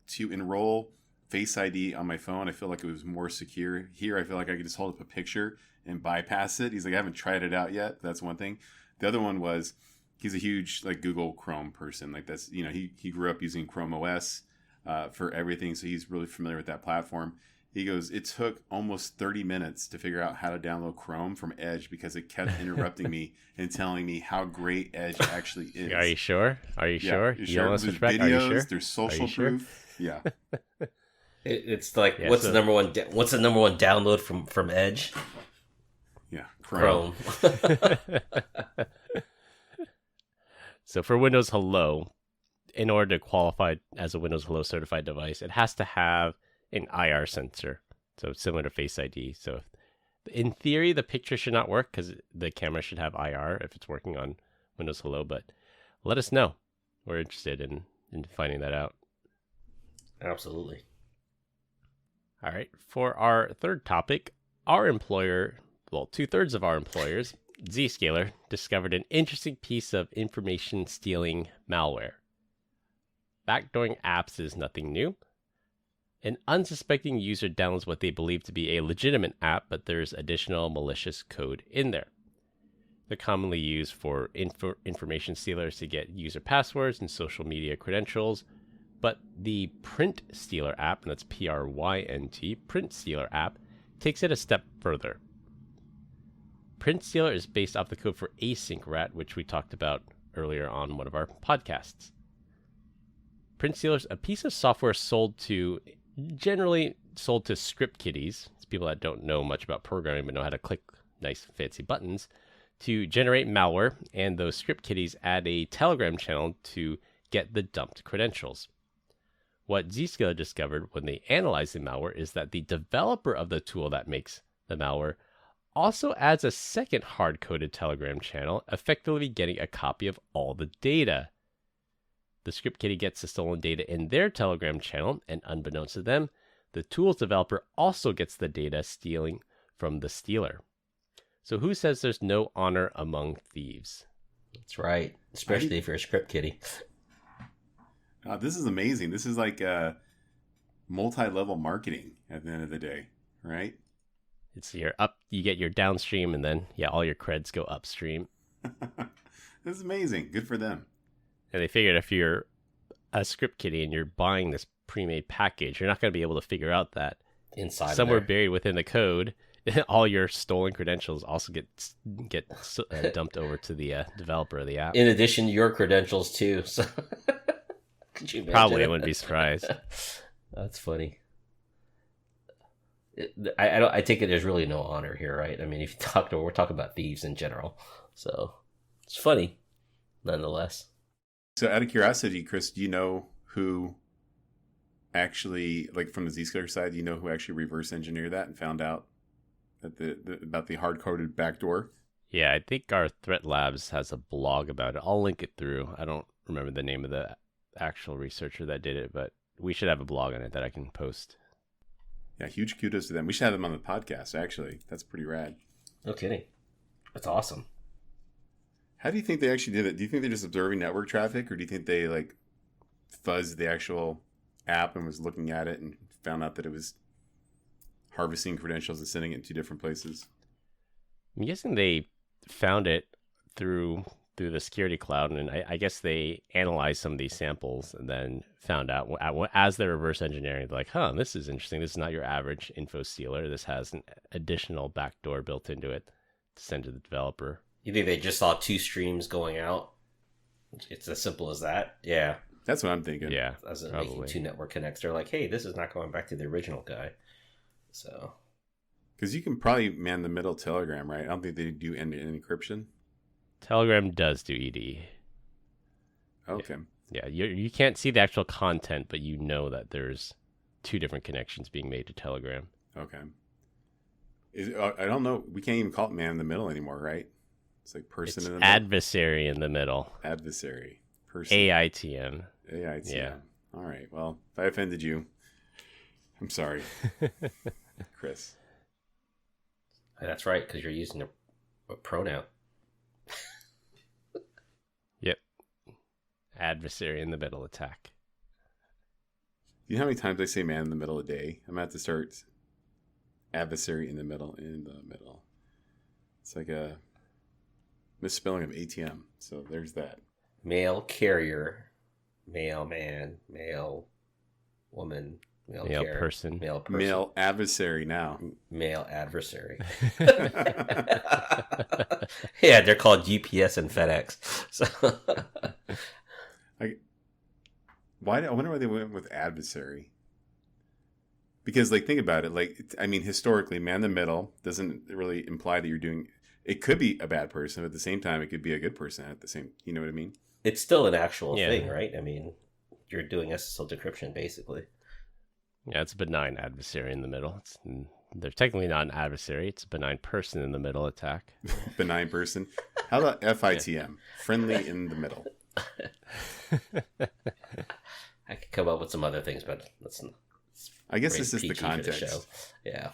A: to enroll Face ID on my phone, I feel like it was more secure. Here, I feel like I could just hold up a picture and bypass it. He's like, I haven't tried it out yet. That's one thing. The other one was, he's a huge Google Chrome person. That's, he grew up using Chrome OS for everything. So he's really familiar with that platform. He goes, it took almost 30 minutes to figure out how to download Chrome from Edge because it kept interrupting me and telling me how great Edge actually is.
C: Are you sure? Are you sure?
A: You sure? There's videos, are you sure? There's social proof. Yeah.
B: It's like, what's the number one download from Edge?
A: Yeah,
B: Chrome.
C: So for Windows Hello, in order to qualify as a Windows Hello certified device, it has to have an IR sensor, so similar to Face ID. So in theory, the picture should not work because the camera should have IR if it's working on Windows Hello, but let us know. We're interested in finding that out.
B: Absolutely.
C: All right. For our third topic, our employer well, 2/3 of our employers, Zscaler discovered an interesting piece of information stealing malware. Backdooring apps is nothing new. An unsuspecting user downloads what they believe to be a legitimate app, but there's additional malicious code in there. They're commonly used for information stealers to get user passwords and social media credentials, but the Print Stealer app, and that's PRYNT, Print Stealer app, takes it a step further. Print Stealer is based off the code for async rat, which we talked about earlier on one of our podcasts. Print Stealer is a piece of software generally sold to script kiddies. It's people that don't know much about programming but know how to click nice fancy buttons to generate malware, and those script kiddies add a Telegram channel to get the dumped credentials. What Zscaler discovered when they analyzed the malware is that the developer of the tool that makes the malware also adds a second hard-coded Telegram channel, effectively getting a copy of all the data. The script kiddie gets the stolen data in their Telegram channel, and unbeknownst to them, the tool's developer also gets the data stealing from the stealer. So who says there's no honor among thieves?
B: That's right, especially if you're a script kiddie.
A: This is amazing. This is like multi-level marketing at the end of the day, right?
C: It's your up, you get your downstream, and then all your creds go upstream.
A: This is amazing. Good for them.
C: And they figured if you're a script kiddie and you're buying this pre-made package, you're not going to be able to figure out that
B: Inside
C: somewhere
B: there.
C: buried within the code, all your stolen credentials also get dumped over to the developer of the app.
B: In addition, your credentials too. So could you imagine?
C: Probably, I wouldn't be surprised.
B: That's funny. I take it there's really no honor here, right? I mean, if you we're talking about thieves in general, so it's funny, nonetheless.
A: So, out of curiosity, Chris, do you know who actually, like from the Zscaler side, do you know who actually reverse engineered that and found out that about the hard-coded backdoor?
C: Yeah, I think our Threat Labs has a blog about it. I'll link it through. I don't remember the name of the actual researcher that did it, but we should have a blog on it that I can post.
A: Yeah, huge kudos to them. We should have them on the podcast, actually. That's pretty rad.
B: No kidding. That's awesome.
A: How do you think they actually did it? Do you think they're just observing network traffic, or do you think they like fuzzed the actual app and was looking at it and found out that it was harvesting credentials and sending it in two different places?
C: I'm guessing they found it through the security cloud, and I guess they analyzed some of these samples and then found out as they're reverse engineering, they're like, this is interesting. This is not your average info stealer. This has an additional backdoor built into it to send to the developer.
B: You think they just saw two streams going out? It's as simple as that? Yeah.
A: That's what I'm thinking.
C: Yeah,
B: As in
C: probably.
B: making two network connects. They're like, hey, this is not going back to the original guy. So.
A: Because you can probably man the middle Telegram, right? I don't think they do end-to-end encryption.
C: Telegram does do ED.
A: Okay.
C: Yeah, you can't see the actual content, but you know that there's two different connections being made to Telegram.
A: Okay. I don't know. We can't even call it man in the middle anymore, right? It's like person
C: It's
A: in the middle.
C: adversary in the middle.
A: Adversary. Person.
C: AITM.
A: AITM.
C: Yeah.
A: All right. Well, if I offended you, I'm sorry, Chris.
B: That's right, because you're using a pronoun.
C: Yep. Adversary in the middle attack.
A: You know how many times I say man in the middle a day? I'm going to have to start adversary in the middle. It's like a misspelling of ATM. So there's that.
B: Male carrier, male man, male woman, male carrier,
C: person.
B: male person,
A: Male adversary now.
B: male adversary. Yeah, they're called UPS and FedEx. So
A: I wonder why they went with adversary. Because, like, think about it. Like, I mean, historically, man in the middle doesn't really imply that you're doing. It could be a bad person, but at the same time, it could be a good person. At the same, you know what I mean?
B: it's still an actual
C: Yeah.
B: thing, right? I mean, you're doing SSL decryption basically.
C: Yeah, it's a benign adversary in the middle. They're technically not an adversary. It's a benign person in the middle attack.
A: Benign person. How about FITM? Friendly in the middle.
B: I could come up with some other things, but let's.
A: I guess this is
B: PG
A: the
B: for the show.
A: context.
B: Yeah.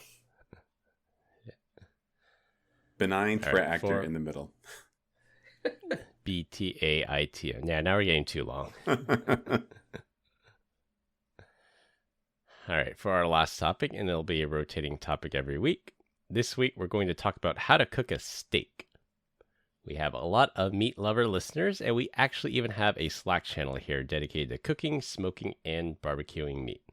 A: Benign
C: All
A: threat
C: right,
A: actor in the middle.
C: BTAIT. Yeah, now we're getting too long. All right, for our last topic, and it'll be a rotating topic every week. This week, we're going to talk about how to cook a steak. We have a lot of meat lover listeners, and we actually even have a Slack channel here dedicated to cooking, smoking, and barbecuing meat.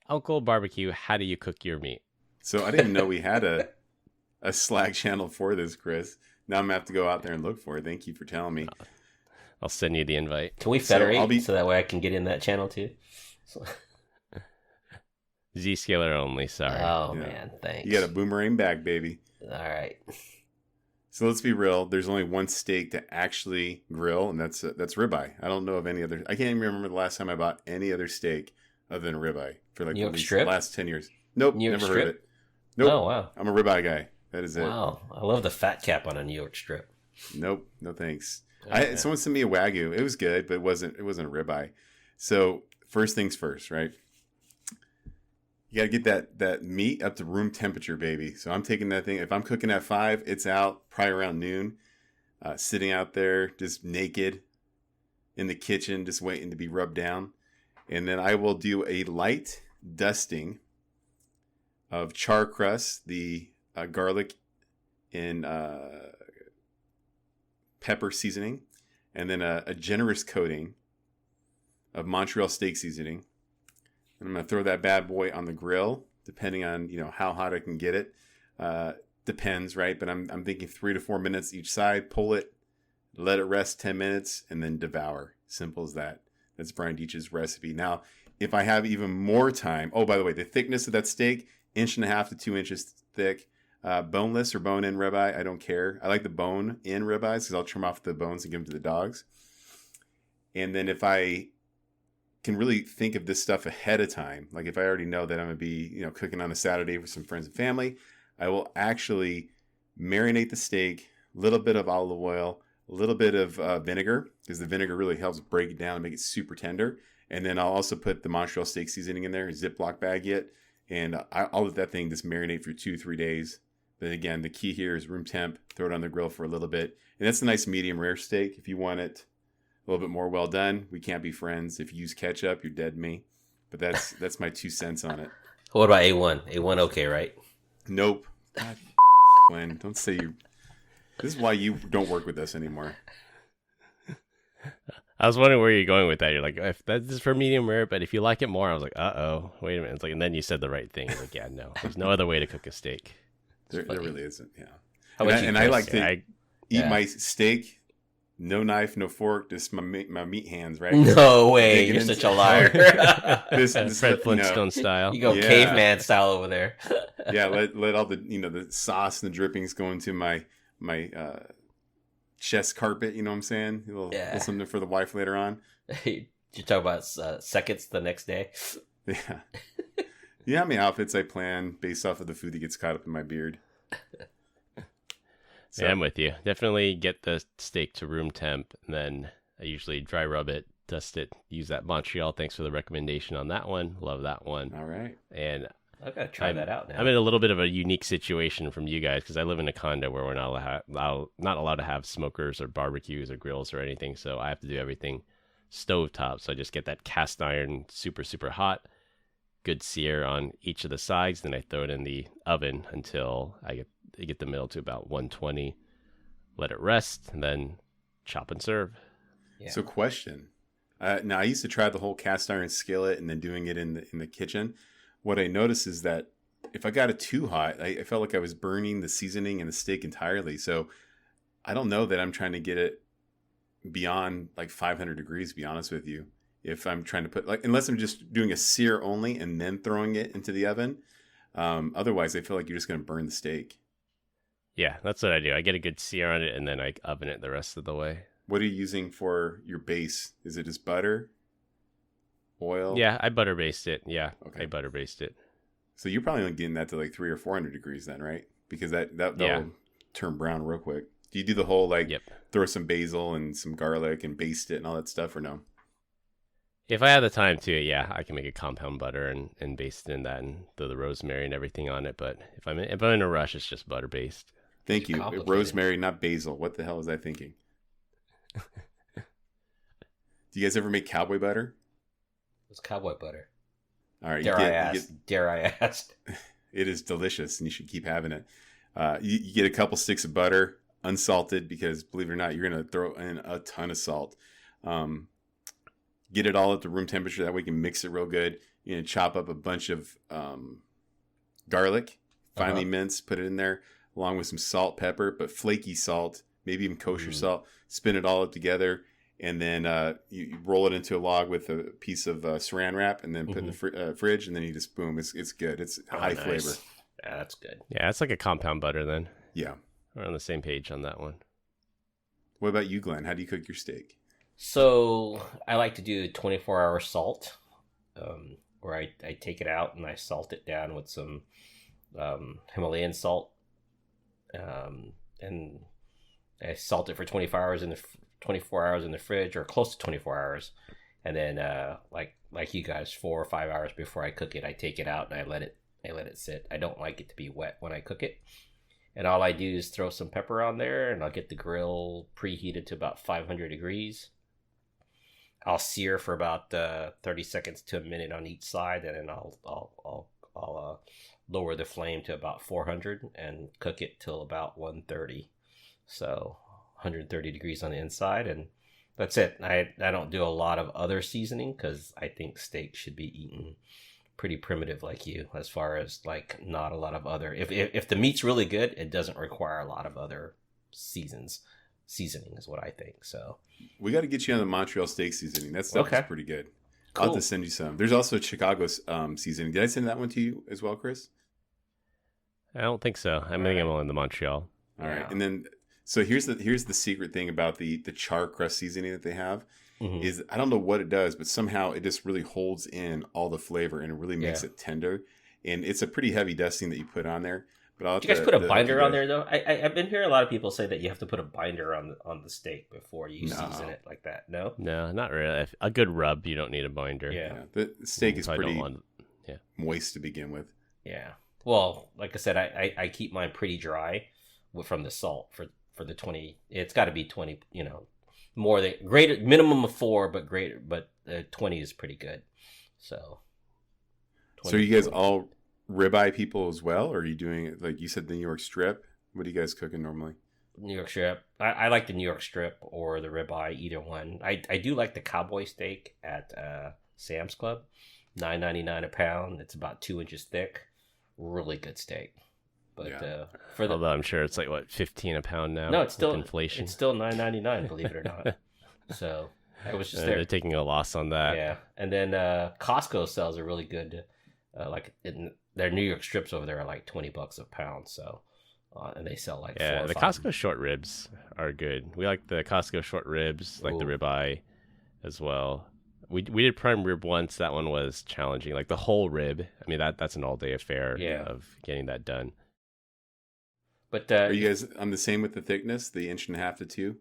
C: Uncle Barbecue, how do you cook your meat?
A: So I didn't know we had a Slack channel for this, Chris. Now I'm going to have to go out there and look for it. Thank you for telling me.
C: I'll send you the invite.
B: Can we federate so that way I can get in that channel too?
C: Zscaler only, sorry.
B: Oh, man, thanks.
A: You got a boomerang bag, baby.
B: All right.
A: So let's be real. There's only one steak to actually grill, and that's ribeye. I don't know of any other. I can't even remember the last time I bought any other steak other than ribeye for like at least the last 10 years. Nope, never heard of it. Nope.
B: Oh, wow.
A: I'm a ribeye guy. That is it.
B: Wow. I love the fat cap on a New York strip.
A: Nope, no thanks.
B: Okay.
A: Someone sent me a Wagyu. It was good, but it wasn't a ribeye. So first things first, right? You got to get that meat up to room temperature, baby. So I'm taking that thing. If I'm cooking at 5, it's out probably around noon, sitting out there just naked in the kitchen, just waiting to be rubbed down. And then I will do a light dusting of char crust, the garlic and pepper seasoning, and then a generous coating of Montreal steak seasoning. And I'm going to throw that bad boy on the grill, depending on, how hot I can get it. Depends, right? But I'm thinking 3 to 4 minutes each side. Pull it, let it rest 10 minutes, and then devour. Simple as that. That's Brian Deitch's recipe. Now, if I have even more time, oh, by the way, the thickness of that steak, 1.5 to 2 inches thick. Boneless or bone-in ribeye, I don't care. I like the bone-in ribeyes because I'll trim off the bones and give them to the dogs. And then if I can really think of this stuff ahead of time, like if I already know that I'm going to be, cooking on a Saturday with some friends and family, I will actually marinate the steak, a little bit of olive oil, a little bit of vinegar, because the vinegar really helps break it down and make it super tender. And then I'll also put the Montreal steak seasoning in there, Ziploc bag it, and I'll let that thing just marinate for 2-3 days. Then again, the key here is room temp, throw it on the grill for a little bit. And that's a nice medium rare steak. If you want it a little bit more well done, we can't be friends. If you use ketchup, you're dead to me. But that's my 2 cents on it.
B: What about A1? A1 okay, right?
A: Nope. God, Glenn, don't say you. This is why you don't work with us anymore.
C: I was wondering where you're going with that. You're like, if this is for medium rare, but if you like it more, I was like, uh-oh, wait a minute. It's like, and then you said the right thing. Like, yeah, no, there's no other way to cook a steak.
A: There really isn't, yeah.
B: And
A: I like to eat my steak, no knife, no fork, just my meat hands, right?
B: No way, you're such a liar.
C: this Fred Flintstone style.
B: You go caveman style over there.
A: Yeah, let all the the sauce and the drippings go into my chest carpet. You know what I'm saying? A little something for the wife later on.
B: You talk about seconds the next day.
A: Yeah. You know how many outfits I plan based off of the food that gets caught up in my beard? So.
C: Yeah, I'm with you. Definitely get the steak to room temp, and then I usually dry rub it, dust it, use that Montreal. Thanks for the recommendation on that one. Love that one.
A: All right.
C: And
B: I've got to try that out now.
C: I'm in a little bit of a unique situation from you guys because I live in a condo where we're not allowed to have smokers or barbecues or grills or anything. So I have to do everything stovetop. So I just get that cast iron super, super hot. Good sear on each of the sides, then I throw it in the oven until I get the middle to about 120. Let it rest, and then chop and serve.
A: Yeah. So, question. Now, I used to try the whole cast iron skillet and then doing it in the kitchen. What I noticed is that if I got it too hot, I felt like I was burning the seasoning and the steak entirely. So, I don't know that I'm trying to get it beyond like 500 degrees. To be honest with you. If I'm trying to put unless I'm just doing a sear only and then throwing it into the oven. Otherwise, I feel like you're just going to burn the steak.
C: Yeah, that's what I do. I get a good sear on it and then I oven it the rest of the way.
A: What are you using for your base? Is it just butter? Oil?
C: Yeah, I butter baste it. Yeah,
A: okay.
C: I butter baste it.
A: So you're probably only getting that to like 300 or 400 degrees then, right? Because that will turn brown real quick. Do you do the whole throw some basil and some garlic and baste it and all that stuff or no?
C: If I have the time to, yeah, I can make a compound butter and baste it in that and throw the rosemary and everything on it. But if I'm in a rush, it's just butter based.
A: Thank
B: It's
A: you.
B: complicated.
A: Rosemary, not basil. What the hell was I thinking? Do you guys ever make cowboy butter?
B: It's cowboy butter.
A: All right.
B: Dare I ask?
A: It is delicious, and you should keep having it. You get a couple sticks of butter, unsalted, because believe it or not, you're going to throw in a ton of salt. Get it all at the room temperature. That way you can mix it real good. You're going to chop up a bunch of garlic, finely minced, put it in there, along with some salt, pepper, but flaky salt, maybe even kosher salt. Spin it all up together. And then you roll it into a log with a piece of saran wrap, and then put it in the fridge, and then you just boom. It's good. It's high flavor.
B: Yeah, that's good.
C: Yeah, it's like a compound butter then.
A: Yeah,
C: We're on the same page on that one.
A: What about you, Glenn? How do you cook your steak?
B: So I like to do 24-hour salt, where I take it out and I salt it down with some Himalayan salt, and I salt it for 24 hours in the fridge, or close to 24 hours, and then like you guys, 4 or 5 hours before I cook it, I take it out and I let it sit. I don't like it to be wet when I cook it, and all I do is throw some pepper on there, and I'll get the grill preheated to about 500 degrees. I'll sear for about 30 seconds to a minute on each side, and then I'll lower the flame to about 400 and cook it till about 130. So 130 degrees on the inside, and that's it. I don't do a lot of other seasoning because I think steak should be eaten pretty primitive like you, as far as like not a lot of other. If the meat's really good, it doesn't require a lot of other seasoning is what I think. So
A: we got to get you on the Montreal steak seasoning. That stuff is pretty good.
B: Cool.
A: I'll have to send you some. There's also Chicago seasoning. Did I send that one to you as well, Chris?
C: I don't think so. I think I'm on the Montreal.
A: All right, and then so here's the secret thing about the char crust seasoning that they have. Is I don't know what it does, but somehow it just really holds in all the flavor and it really makes it tender. And it's a pretty heavy dusting that you put on there. But
B: did you guys put a binder on there though? I've been hearing a lot of people say that you have to put a binder on the steak before you season it like that. No,
C: not really. A good rub, you don't need a binder.
B: Yeah.
A: The steak is pretty moist to begin with.
B: Yeah. Well, like I said, I keep mine pretty dry from the salt for the 20. It's got to be 20. More than greater minimum of 4, but 20 is pretty good. So.
A: So are you guys all ribeye people as well, or are you doing it like you said, the New York strip? What are you guys cooking normally?
B: New York strip. I like the New York strip or the ribeye, either one. I do like the cowboy steak at Sam's Club, $9.99 a pound. It's about 2 inches thick. Really good steak. But although
C: I'm sure it's like what, $15 a pound now.
B: No, it's still
C: inflation.
B: It's still $9.99, believe it or not. So I was just there.
C: They're taking a loss on that.
B: Yeah, and then Costco sells a really good, their New York strips over there are like $20 a pound. So, and they sell like 4 or 5.
C: Costco short ribs are good. We like the Costco short ribs, like the ribeye, as well. We did prime rib once. That one was challenging. Like the whole rib. I mean that's an all day affair of getting that done.
B: But
A: are you guys on the same with the thickness, the 1.5 to 2?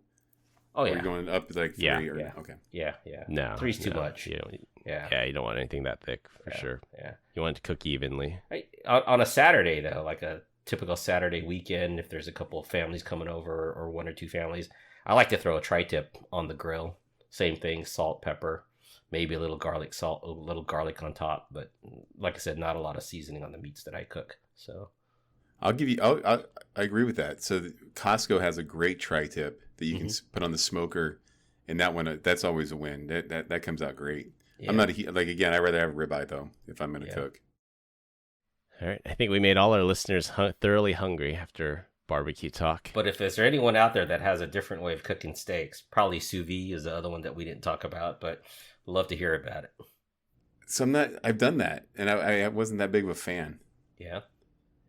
B: Oh yeah.
A: Or are you going up to like 3? Okay.
B: Yeah.
C: No,
B: 3's too much.
C: You don't want anything that thick for sure. Yeah. You want it to cook evenly.
B: On a Saturday though, like a typical Saturday weekend, if there's a couple of families coming over or 1 or 2 families, I like to throw a tri-tip on the grill. Same thing, salt, pepper, maybe a little garlic on top. But like I said, not a lot of seasoning on the meats that I cook. So.
A: I'll give you. I agree with that. So Costco has a great tri-tip that you can put on the smoker, and that one that's always a win. That comes out great. Yeah. I'm not again. I'd rather have ribeye though if I'm going to cook.
C: All right, I think we made all our listeners thoroughly hungry after barbecue talk.
B: But if there's anyone out there that has a different way of cooking steaks, probably sous vide is the other one that we didn't talk about. But I'd love to hear about it.
A: So I've done that, and I wasn't that big of a fan.
B: Yeah.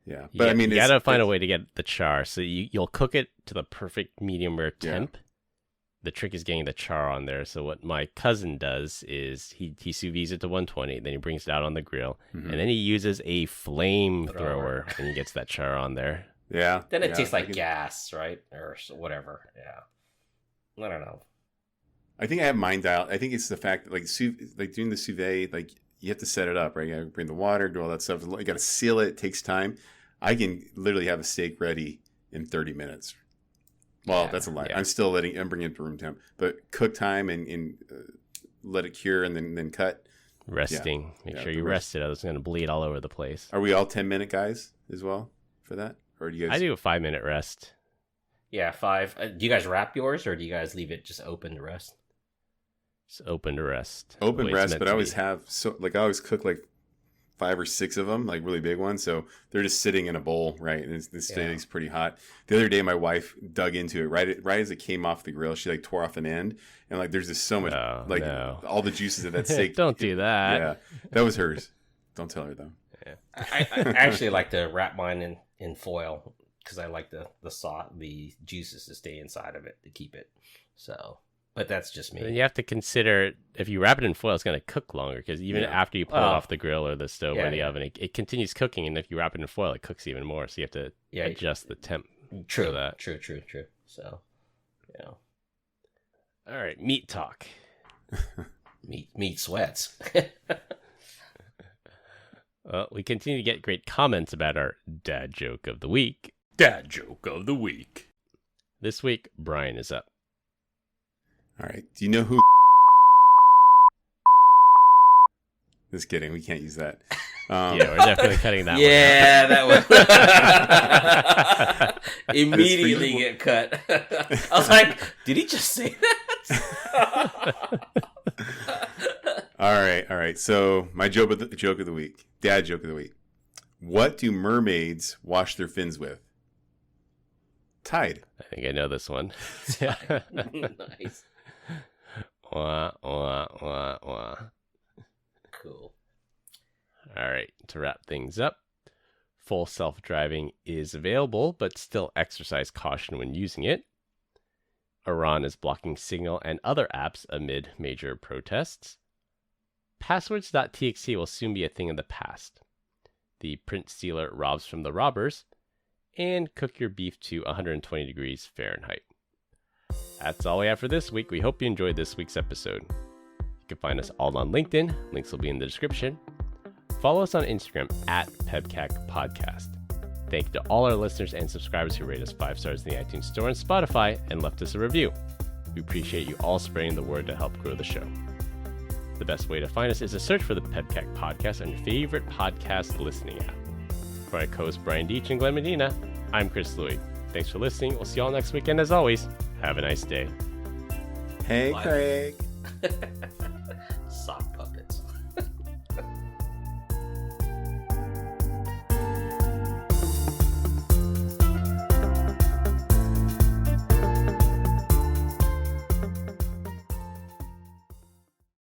A: Yeah, but I mean,
C: you gotta find a way to get the char. So you'll cook it to the perfect medium rare temp. Yeah. The trick is getting the char on there. So what my cousin does is he sous vides it to 120, then he brings it out on the grill, and then he uses a flamethrower, and he gets that char on there.
A: Yeah.
B: Then it tastes like gas, right, or whatever. Yeah. I don't know.
A: I think I have mine dialed. I think it's the fact that like doing the sous vide, like you have to set it up, right? You got to bring the water, do all that stuff. You got to seal it. It takes time. I can literally have a steak ready in 30 minutes. Well,
B: Yeah,
A: that's a lie.
C: yeah.
A: I'm bringing it to room temp, but cook time and let it cure and then cut.
C: Resting. Make
A: Yeah,
C: sure
A: the
C: you
A: rest-
C: rest it. I was going to bleed all over the place.
A: Are we all 10-minute guys as well for that? Or do you guys?
C: I do a 5-minute rest.
B: Yeah, 5. Do you guys wrap yours, or do you guys leave it just open to rest?
C: It's open to rest.
A: Open
C: The way it's
A: rest,
C: meant
A: but
C: to
A: I always
C: be.
A: have I always cook like 5 or 6 of them, like really big ones. So they're just sitting in a bowl, right? And it stays pretty hot. The other day, my wife dug into it right as it came off the grill. She like tore off an end, and like there's just so much
C: No.
A: all the juices of that steak.
C: Don't do that.
A: Yeah, that was hers. Don't tell her though.
B: I actually like to wrap mine in foil because I like the juices to stay inside of it to keep it. So, but that's just
C: Then
B: me.
C: you have to consider if you wrap it in foil, it's going to cook longer because even
A: Yeah.
C: after you pull it off the grill or the stove
B: Yeah,
C: or the
B: yeah.
C: oven, it continues cooking. And if you wrap it in foil, it cooks even more. So you have to adjust the temp.
B: True.
C: for that.
B: True. So, yeah,
C: All right, meat talk.
B: meat sweats.
C: Well, we continue to get great comments about our dad joke of the week.
A: Dad joke of the week.
C: This week, Brian is up.
A: All right. Do you know who? Just kidding. We can't use that.
C: Yeah, we're definitely cutting that
B: Yeah, that would immediately
A: you.
B: get cut. I was like, did he just say that?
A: All right. So my joke of the week, dad joke of the week. What do mermaids wash their fins with? Tide.
C: I think I know this one.
B: Nice.
C: Wah, wah, wah, wah.
B: Cool.
C: All right, to wrap things up, full self-driving is available, but still exercise caution when using it. Iran is blocking Signal and other apps amid major protests. Passwords.txt will soon be a thing of the past. The print stealer robs from the robbers, and cook your beef to 120 degrees Fahrenheit. That's all we have for this week. We hope you enjoyed this week's episode. You can find us all on LinkedIn. Links will be in the description. Follow us on Instagram at PEBCAK Podcast. Thank you to all our listeners and subscribers who rate us 5 stars in the iTunes Store and Spotify and left us a review. We appreciate you all spreading the word to help grow the show. The best way to find us is to search for the PEBCAK Podcast on your favorite podcast listening app. For my co-hosts Brian Deach and Glenn Medina, I'm Chris Louie. Thanks for listening. We'll see you all next week, and as always, have a nice day.
A: Hey,
B: Bye.
A: Craig.